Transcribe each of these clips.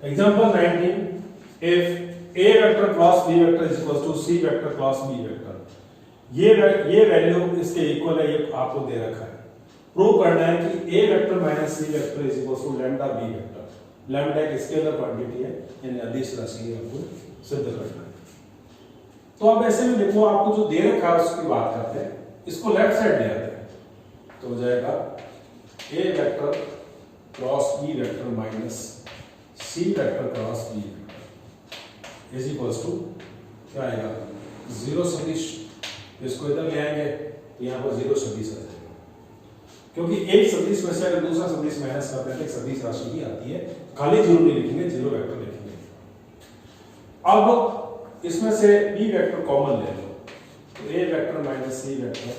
Example 19, if A vector cross B vector is equals to C vector cross B vector, ये value इसके equal है, ये आपको दे रखा है। प्रूव करना है कि A vector minus C vector is equal to lambda B vector. Lambda एक स्केलर क्वांटिटी है, यानी अदिश राशि है, आपको सिद्ध करना है। तो अब ऐसे में देखो, आपको जो दे रखा है उसकी बात करते हैं, इसको लेफ्ट साइड ले आते हैं, तो हो जाएगा A vector cross B vector minus C vector cross B vector is equals to क्या आएगा, जीरो सदिश। इसको इधर ले आएंगे तो यहाँ पर जीरो सदिश आ जाएगा, क्योंकि एक सदिश में से अगर दूसरा सदिश माइनस करते हैं तो एक सदिश राशि ही आती है, खाली जीरो नहीं लिखेंगे, जीरो वेक्टर लिखेंगे। अब इसमें से B वेक्टर कॉमन ले लो, तो A vector minus C vector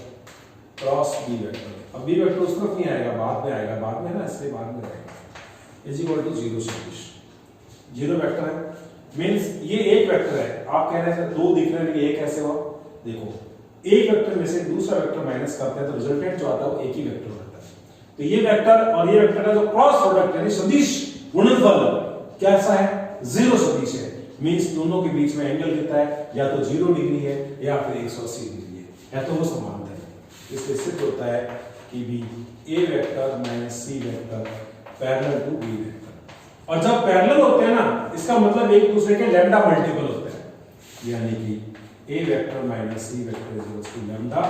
cross B vector. अब B वेक्टर उस तरफ नहीं आएगा, बाद में आएगा, बाद में ना, इसलिए बाद में आएगा, इज इक्वल टू जीरो सदिश। जीरो वेक्टर है मींस ये एक वेक्टर है। आप कह रहे थे दो दिख रहे हैं, ये कैसे हुआ? देखो, एक वेक्टर में से दूसरा वेक्टर माइनस करते हैं तो रिजल्टेंट जो आता है वो एक ही वेक्टर होता है। तो ये वेक्टर और ये वेक्टर का जो क्रॉस प्रोडक्ट यानी सदिश गुणनफल कैसा है? जीरो सदिश है। मींस दोनों के बीच में एंगल कितना है? या तो 0 डिग्री है या फिर 180 डिग्री है, या तो वो समांतर है। इससे सिद्ध होता है कि भी A vector minus C vector parallel to B vector. और जब पैरेलल होते हैं ना, इसका मतलब एक दूसरे के लैम्डा मल्टीपल होते हैं, यानी कि A vector minus C vector is equal to lambda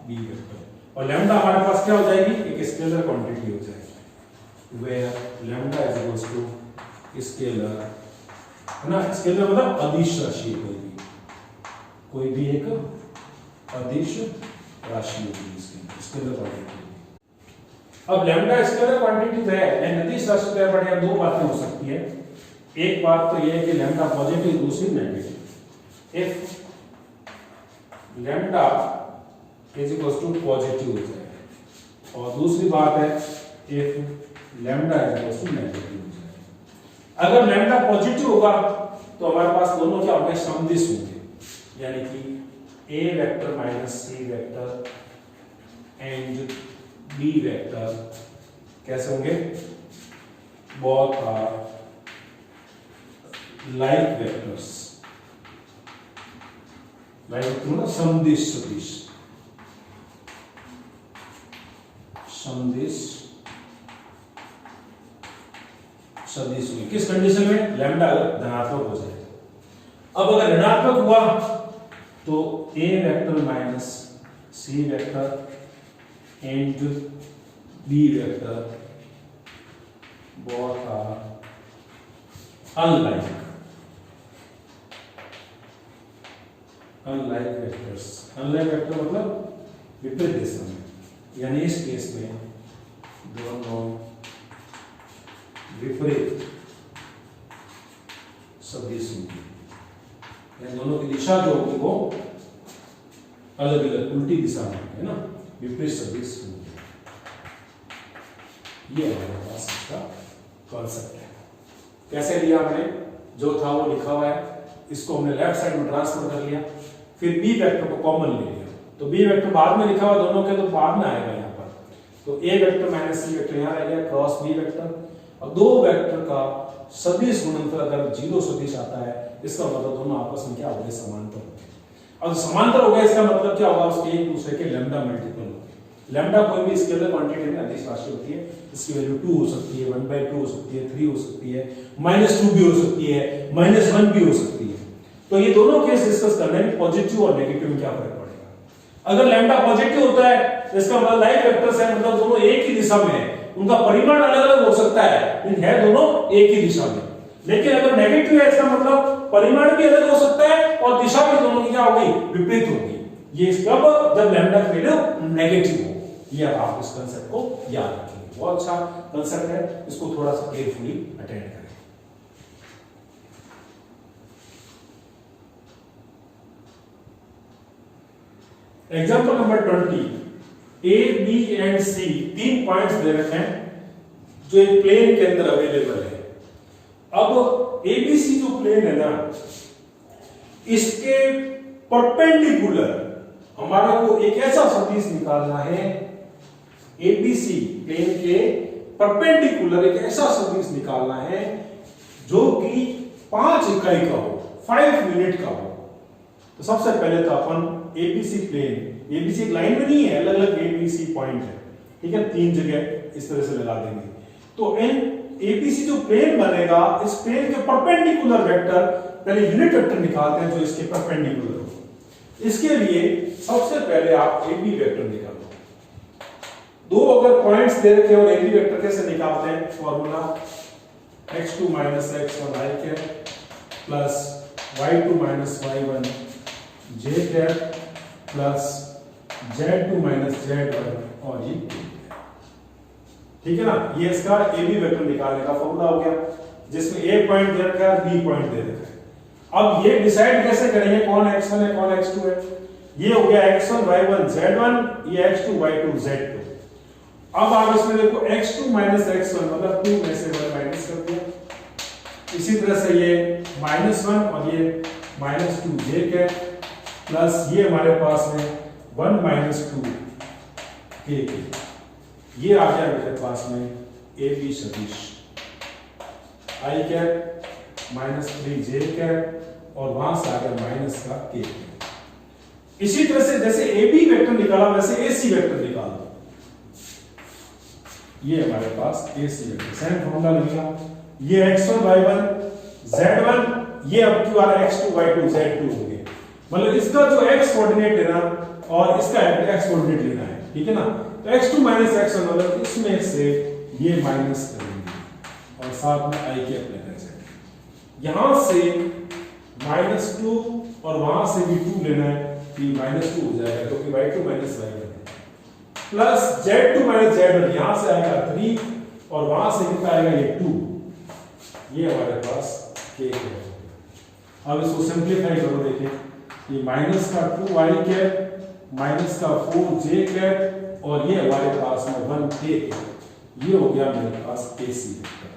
B vector. और लैम्डा हमारे पास क्या हो जाएगी? एक स्केलर क्वांटिटी हो जाएगी, where lambda is equal to scalar, है ना। स्केलर मतलब अदिश राशि, कोई भी एक अदिश राशि होगी इसकी स्केलर क्वांटिटी। अब लैम्डा स्केलर क्वांटिटी है, यानी अदिश राशि तय बढ़िया दो बातें हो सकती है। एक बात तो यह है कि लैम्डा पॉजिटिव, दूसरी negative. If lambda is equals to positive हो जाएगा, और दूसरी बात है if lambda is equals to negative हो जाएगा। अगर लैम्डा पॉजिटिव होगा तो हमारे पास दोनों क्या होंगे? सदिश होंगे, यानी कि A vector minus C vector and B vector कैसे होंगे? Both are like vectors, like मतलब सदिश सदिश सदिश सदिश हुई। किस कंडीशन में? लैम्डा अगर धनात्मक हो जाए। अब अगर ऋणात्मक हुआ तो A vector minus C vector and B vector both are unlike vectors. Unlike vector मतलब विपरीत दिशा में, यानी इस केस में दोनों विपरीत सदिश होंगी, यानी दोनों की दिशा जो होगी वो अलग अलग उल्टी दिशा में है ना, विपरीत सदिश होंगी। ये हमारे पास इसका कॉन्सेप्ट है। कैसे लिया हमने? जो था वो लिखा हुआ है, इसको हमने लेफ्ट साइड में ट्रांसफर कर लिया, फिर B वेक्टर को कॉमन ले लिया। तो B वेक्टर बाद में लिखा हुआ दोनों के, तो बाद में आएगा यहाँ पर। तो A vector minus C vector यहाँ रह गया क्रॉस B वेक्टर, और दो वेक्टर का सदिश गुणनफल अगर जीरो सदिश आता है, इसका मतलब दोनों आपस में क्या हो गए? समांतर हो गए। और समांतर हो गए इसका मतलब क्या होगा? उसके एक दूसरे के लैम्डा मल्टीपल हो गए। लैम्डा कोई भी स्केलर क्वांटिटी में अदिश राशि होती है, इसकी वैल्यू 2 हो सकती है, 1/2 हो सकती है, 3 हो सकती है, -2 भी हो सकती है, -1 भी हो सकती है। तो ये दोनों केस डिस्कस करने में पॉजिटिव और नेगेटिव में क्या फर्क पड़ेगा। अगर लैम्डा पॉजिटिव होता है तो इसका मतलब लाइक वेक्टर्स है, मतलब दोनों एक ही दिशा में है, उनका परिमाण अलग अलग हो सकता है लेकिन है दोनों एक ही दिशा में। लेकिन अगर नेगेटिव है, इसका मतलब परिमाण भी अलग हो सकता है और दिशा भी दोनों की क्या होगी? विपरीत होगी। ये जब लैम्डा की वैल्यू नेगेटिव हो। ये आप इस कांसेप्ट को याद रखेंगे, बहुत अच्छा कांसेप्ट है, इसको थोड़ा सा केयरफुली अटेंड करें। Example number 20, A, B and C तीन पॉइंट्स दे रखे हैं जो एक प्लेन के अंदर अवेलेबल है। अब ABC जो प्लेन है ना, इसके परपेंडिकुलर हमारा को एक ऐसा सदिश निकालना है, ABC प्लेन के परपेंडिकुलर एक ऐसा सदिश निकालना है जो कि 5 इकाई का हो, 5 यूनिट का हो। तो सबसे पहले तो अपन एबीसी प्लेन, एबीसी एक लाइन में नहीं है, अलग अलग एबीसी पॉइंट है, ठीक है, 3 जगह इस तरह से लगा देंगे। तो इन एबीसी जो प्लेन बनेगा, इस प्लेन के परपेंडिकुलर वेक्टर, पहले यूनिट वेक्टर निकालते हैं जो इसके परपेंडिकुलर हो। इसके लिए सबसे पहले आप एबी वेक्टर निकालो। दो अगर पॉइंट्स दे रखे और एबी वेक्टर कैसे निकालते हैं, formula x2 - x1 i cap plus y2 - y1 j cap plus z2 - z1 और ये, ठीक है ना। ये इसका एबी वेक्टर निकालने का फॉर्मूला हो गया, जिसमें a पॉइंट दे रखा है, b पॉइंट दे रखा है। अब ये डिसाइड कैसे करेंगे कौन x1 है कौन x2 है। ये हो गया x1 y1 z1, ये x2 y2 z2। अब आप इसमें देखो x2 - x1 मतलब 2 में से 1 माइनस कर दिया। इसी तरह से ये -1 और ये -2 j कैप प्लस ये हमारे पास में 1 - 2 k। ये आ गया मेरे पास में ए बी सदिश i कैप -3 j कैप और वहां से आ गया माइनस का k। इसी तरह से जैसे ए बी वेक्टर निकाला वैसे ए सी वेक्टर निकालो। ये हमारे पास ए सी वेक्टर सेम फॉर्मूला लगेगा। ये x1 y1 z1, ये अब क्यों आ रहा है x2 y2 z2 हो गए। मतलब इसका जो x कोऑर्डिनेट लेना और इसका x कोऑर्डिनेट लेना है, ठीक है ना। तो x2 - x1 मतलब इसमें से ये माइनस करेंगे और साथ में i कैप लेना है। यहां से -2 और वहां से भी 2 लेना है, तो -2 हो जाएगा क्योंकि y2 - y1 है। प्लस z2 - z1 यहां से आएगा 3 और वहां से कितना आएगा ये 2। ये हमारे पास k है। अब इसको सिंपलीफाई करो, देखिए ये माइनस का 2i कैप माइनस का 4j कैप और ये हमारे पास में 1k। ये हो गया मेरे पास AC वेक्टर।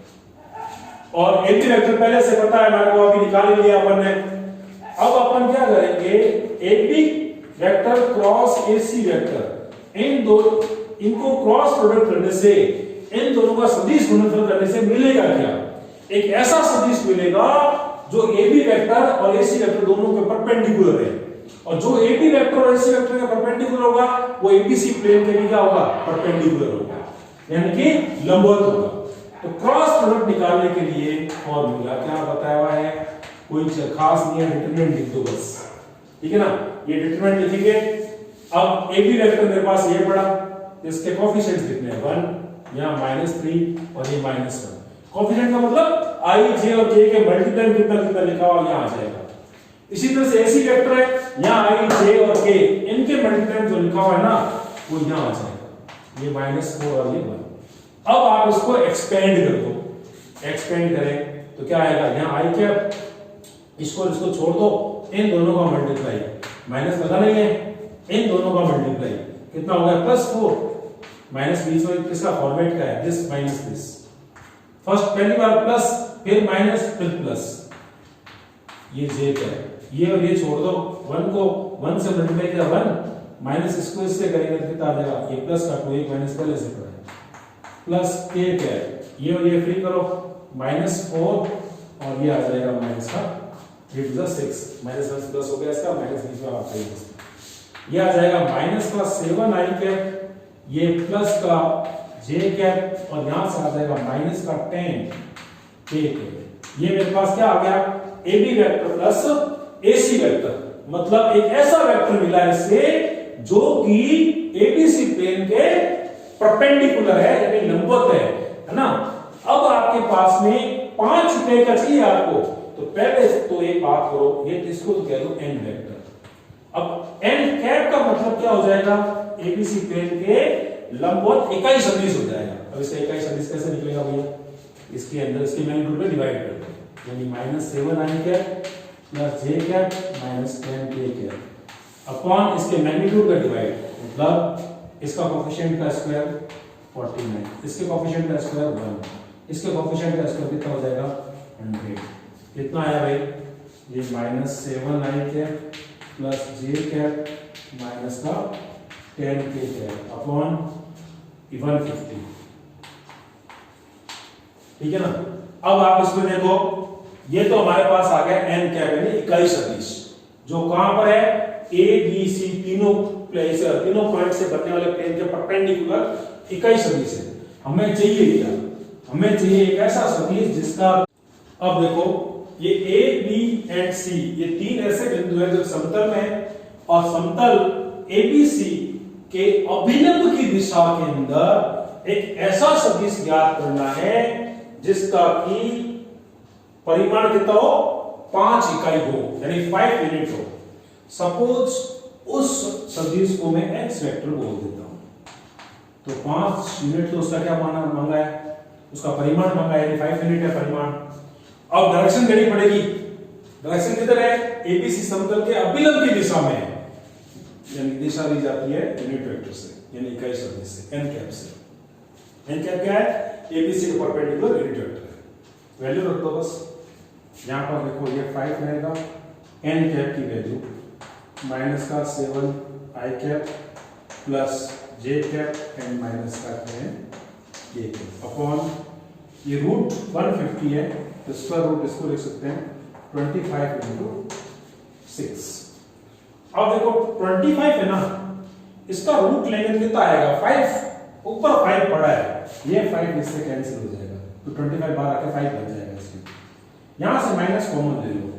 और AB वेक्टर पहले से पता है हमारे को, अभी निकाल लिया अपन ने। अब अपन क्या करेंगे, AB vector cross AC vector, इन दो इनको क्रॉस प्रोडक्ट करने से, इन दोनों का सदिश गुणनफल करने से मिलेगा क्या, एक ऐसा सदिश मिलेगा जो AB वेक्टर और AC वेक्टर दोनों के परपेंडिकुलर है। और जो AB वेक्टर और AC वेक्टर के परपेंडिकुलर होगा वो ABC प्लेन के भी क्या होगा, परपेंडिकुलर होगा, यानी कि लंबवत होगा। तो क्रॉस प्रोडक्ट निकालने के लिए फॉर्मूला क्या बताया हुआ है, कोई खास नहीं है, डिटरमिनेंट लिख दो बस, ठीक है ना। ये डिटरमिनेंट लिखेंगे। अब AB वेक्टर मेरे पास ये पड़ा, इसके कोएफिशिएंट्स कितने हैं, 1, यहाँ -3 और ये -1। कोएफिशिएंट का मतलब i j और k के मल्टीप्लाई कितना कितना लिखा हुआ यहाँ आ जाएगा। इसी तरह से AC वेक्टर है, यहाँ i j और k इनके मल्टीप्लाई जो लिखा हुआ है ना वो यहाँ आ जाएगा, ये -4 और ये 1। अब आप इसको एक्सपेंड कर दो, एक्सपेंड करें तो क्या आएगा, यहाँ i कैप, इसको छोड़ दो, इन दोनों का मल्टीप्लाई, माइनस पता नहीं है, इन दोनों का मल्टीप्लाई कितना हो गया, +4। माइनस बीच में किसका फॉर्मेट का है, दिस माइनस दिस। फर्स्ट पहली बार प्लस, फिर माइनस, फिर प्लस, ये j का है, ये और ये छोड़ दो, 1 को 1 से मल्टीप्लाई किया 1, माइनस इसको इससे करेंगे तो कितना आ जाएगा, ये प्लस का 2 एक माइनस पहले से पड़ा है, प्लस k का है, ये और ये फ्री करो, -4 और ये आ जाएगा माइनस का 3 to the 6, माइनस प्लस हो गया इसका, माइनस बीच में आता है, ये आ जाएगा माइनस का 7i कैप, ये प्लस का j कैप और यहां से आ जाएगा माइनस का 10k कैप। ये मेरे पास क्या आ गया, AB vector plus AC vector, मतलब एक ऐसा वेक्टर मिला है इससे जो कि ABC प्लेन के परपेंडिकुलर है, यानी लंबवत है ना। अब आपके पास में 5 रुपए का चाहिए आपको, तो पहले तो एक बात करो, ये इसको तो कह दो n वेक्टर। अब n कैप का मतलब क्या हो जाएगा, ABC प्लेन के लंबवत इकाई सदिश हो जाएगा। अब इसका इकाई सदिश कैसे निकलेगा भैया, इसके अंदर इसके मैग्नीट्यूड में डिवाइड कर दो, यानी -7i cap plus j cap minus 10k cap upon इसके मैग्नीट्यूड का डिवाइड, मतलब इसका कोएफिशिएंट का स्क्वायर 49, इसके कोएफिशिएंट का स्क्वायर 1, इसके कोएफिशिएंट का स्क्वायर कितना हो जाएगा 100। कितना आया भाई, ये -7i cap plus j cap minus का 10k कैप अपॉन 150, ठीक है ना। अब आप इसमें देखो, ये तो हमारे पास आ गया n कैप यानी इकाई सदिश, जो कहां पर है a b c तीनों पॉइंट से बनने वाले प्लेन के परपेंडिकुलर इकाई सदिश है। हमें चाहिए क्या, हमें चाहिए एक ऐसा सदिश जिसका, अब देखो ये a b एंड c ये तीन ऐसे बिंदु हैं जो समतल में है और समतल ABC के अभिलंब की दिशा के अंदर एक ऐसा सदिश ज्ञात करना है जिसका कि परिमाण कितना हो, 5 इकाई हो यानी 5 यूनिट हो। सपोज उस सदिश को मैं x वेक्टर बोल देता हूं, तो 5 यूनिट तो उसका क्या मांगा है, उसका परिमाण मांगा है यानी 5 यूनिट है परिमाण। अब डायरेक्शन देनी पड़ेगी, डायरेक्शन किधर है, ABC समतल के अभिलंब की दिशा में है, यानी दिशा दी जाती है यूनिट वेक्टर से यानी इकाई सदिश से n कैप से। n कैप क्या है, ABC के परपेंडिकुलर यूनिट वेक्टर है। वैल्यू रख दो बस, यहां पर देखो ये 5 रहेगा, n कैप की वैल्यू माइनस का 7 i cap plus j cap and minus का 10 k कैप अपॉन ये रूट 150 है तो स्क्वायर रूट इसको लिख सकते हैं 25 into 6। अब देखो 25 है ना, इसका रूट लेंगे कितना आएगा 5, ऊपर 5 पड़ा है, ये 5 इससे कैंसिल हो जाएगा तो 25 बाहर आके 5 बन जाएगा इसमें। यहां से माइनस कॉमन ले लो,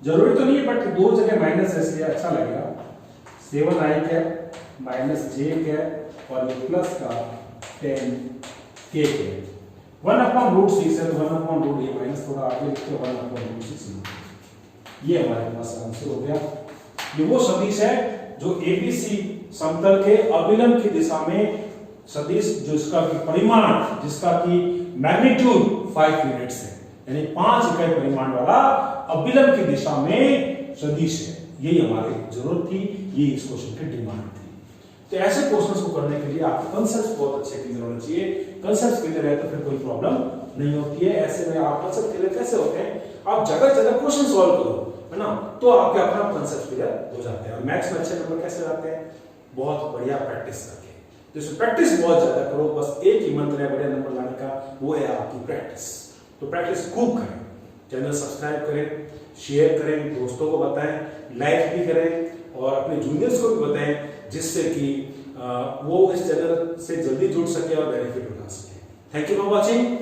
जरूरी तो नहीं है बट दो जगह माइनस है इसलिए अच्छा लगेगा। 7 i cap minus j cap और ये प्लस का 10 k कैप 1/√6 है तो 1/√, ये माइनस थोड़ा आगे लिखते हैं 1/√6। ये हमारे पास आंसर हो गया। ये वो सदिश है जो ABC समतल के अभिलंब की दिशा में सदिश जिसका की परिमाण, जिसका की मैग्नीट्यूड 5 यूनिट्स है यानी 5 इकाई परिमाण वाला अभिलंब की दिशा में सदिश है। यही हमारी जरूरत थी, ये इस क्वेश्चन की डिमांड थी। तो ऐसे क्वेश्चंस को करने के लिए आपको कांसेप्ट्स बहुत अच्छे क्लियर होने चाहिए। कांसेप्ट्स क्लियर है तो फिर कोई प्रॉब्लम नहीं होती है। ऐसे में आप कांसेप्ट क्लियर कैसे होते हैं, आप जगह जगह क्वेश्चन सॉल्व करो, है ना, तो आपके अपना कांसेप्ट क्लियर हो जाते हैं। और मैथ्स में अच्छे नंबर कैसे आते हैं, बहुत बढ़िया प्रैक्टिस करके। तो प्रैक्टिस बहुत ज्यादा करो, बस एक ही मंत्र है बढ़िया नंबर लाने का, वो है आपकी प्रैक्टिस। तो प्रैक्टिस खूब करें, चैनल सब्सक्राइब करें, शेयर करें, दोस्तों को बताएं, लाइक भी करें और अपने जूनियर्स को भी बताएं, जिससे कि वो इस चैनल से जल्दी जुड़ सके और बेनिफिट उठा सके। Thank you for watching.